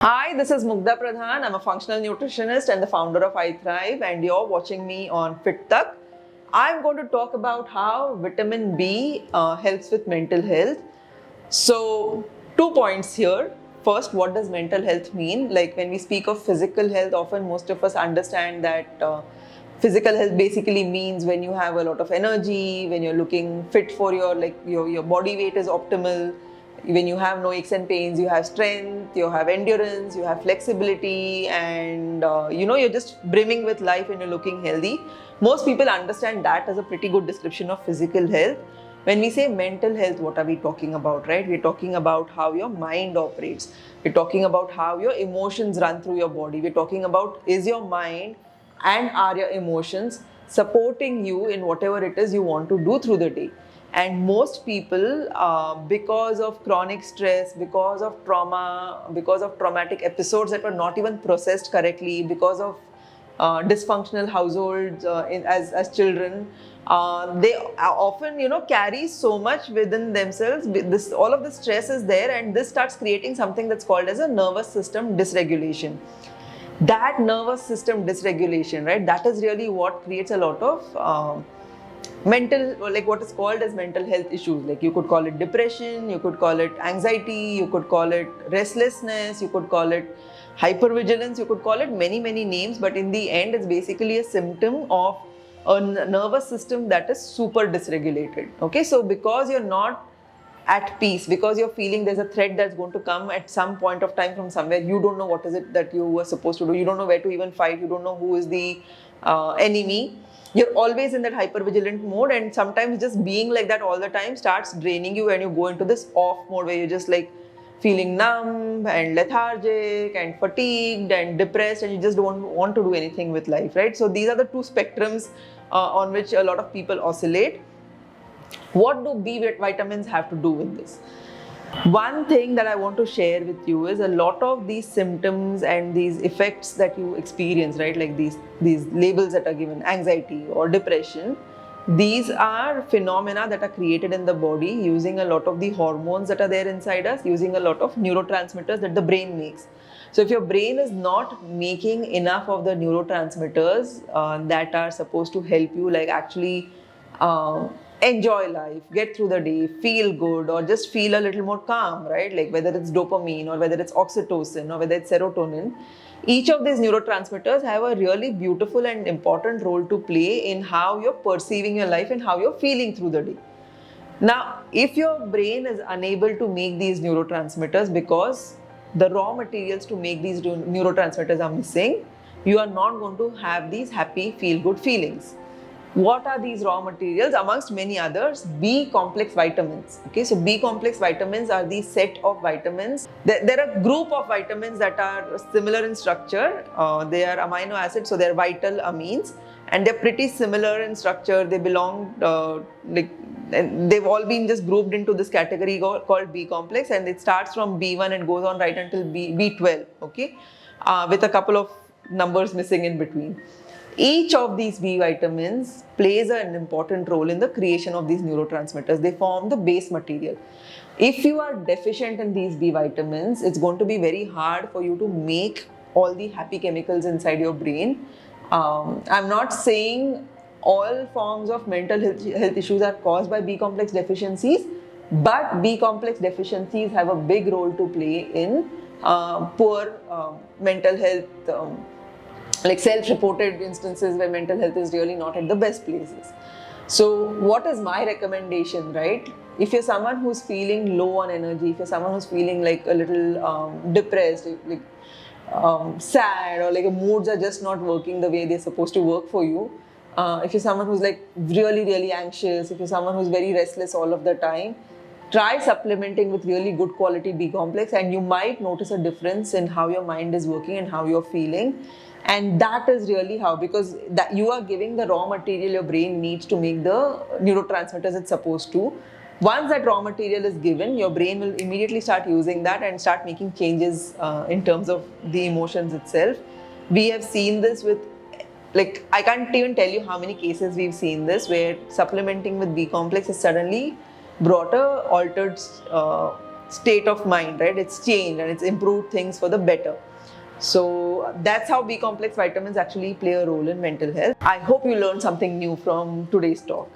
Hi, this is Mugdha Pradhan. I'm a functional nutritionist and the founder of I Thrive, and you're watching me on FitTak. I'm going to talk about how vitamin B helps with mental health. So, 2 points here. First, what does mental health mean? Like when we speak of physical health, often most of us understand that physical health basically means when you have a lot of energy, when you're looking fit for your body weight is optimal, when you have no aches and pains, you have strength, you have endurance, you have flexibility, and you're just brimming with life and you're looking healthy. Most people understand that as a pretty good description of physical health. When we say mental health, what are we talking about, right? We're talking about how your mind operates. We're talking about how your emotions run through your body. We're talking about, is your mind and are your emotions supporting you in whatever it is you want to do through the day. And most people, because of chronic stress, because of trauma, because of traumatic episodes that were not even processed correctly, because of dysfunctional households as children, they often carry so much within themselves. This all of the stress is there, and this starts creating something that's called as a nervous system dysregulation. That nervous system dysregulation, right, that is really what creates a lot of mental, like what is called as mental health issues. Like you could call it depression, you could call it anxiety, you could call it restlessness, you could call it hypervigilance, you could call it many names, but in the end it's basically a symptom of a nervous system that is super dysregulated. Okay, so because you're not at peace, because you're feeling there's a threat that's going to come at some point of time from somewhere, you don't know what is it that you were supposed to do, you don't know where to even fight, you don't know who is the enemy. You're always in that hypervigilant mode, and sometimes just being like that all the time starts draining you, and you go into this off mode where you're just like feeling numb and lethargic and fatigued and depressed, and you just don't want to do anything with life, right? So these are the two spectrums on which a lot of people oscillate. What do B vitamins have to do with this? One thing that I want to share with you is a lot of these symptoms and these effects that you experience, right? Like these labels that are given, anxiety or depression, these are phenomena that are created in the body using a lot of the hormones that are there inside us, using a lot of neurotransmitters that the brain makes. So if your brain is not making enough of the neurotransmitters that are supposed to help you like actually enjoy life, get through the day, feel good, or just feel a little more calm, right? Like whether it's dopamine or whether it's oxytocin or whether it's serotonin, each of these neurotransmitters have a really beautiful and important role to play in how you're perceiving your life and how you're feeling through the day. Now, if your brain is unable to make these neurotransmitters because the raw materials to make these neurotransmitters are missing, you are not going to have these happy, feel-good feelings. What are these raw materials? Amongst many others, B complex vitamins. Okay, so B complex vitamins are the set of vitamins. There are a group of vitamins that are similar in structure. They are amino acids, so they're vital amines, and they're pretty similar in structure. They belong, and they've all been just grouped into this category called B complex, and it starts from B1 and goes on right until B12. Okay, with a couple of numbers missing in between. Each of these B vitamins plays an important role in the creation of these neurotransmitters. They form the base material. If you are deficient in these B vitamins, it's going to be very hard for you to make all the happy chemicals inside your brain. I'm not saying all forms of mental health issues are caused by B complex deficiencies, but B complex deficiencies have a big role to play in poor mental health, like self-reported instances where mental health is really not at the best places. So what is my recommendation, right? If you're someone who's feeling low on energy, if you're someone who's feeling like a little depressed, like sad, or like your moods are just not working the way they're supposed to work for you, if you're someone who's like really anxious, if you're someone who's very restless all of the time, try supplementing with really good quality B complex, and you might notice a difference in how your mind is working and how you're feeling. And that is really how, because that you are giving the raw material your brain needs to make the neurotransmitters it's supposed to. Once that raw material is given, your brain will immediately start using that and start making changes in terms of the emotions itself. We have seen this with, like, I can't even tell you how many cases we've seen this where supplementing with B complex has suddenly brought a altered state of mind, right? It's changed and it's improved things for the better. So that's how B complex vitamins actually play a role in mental health. I hope you learned something new from today's talk.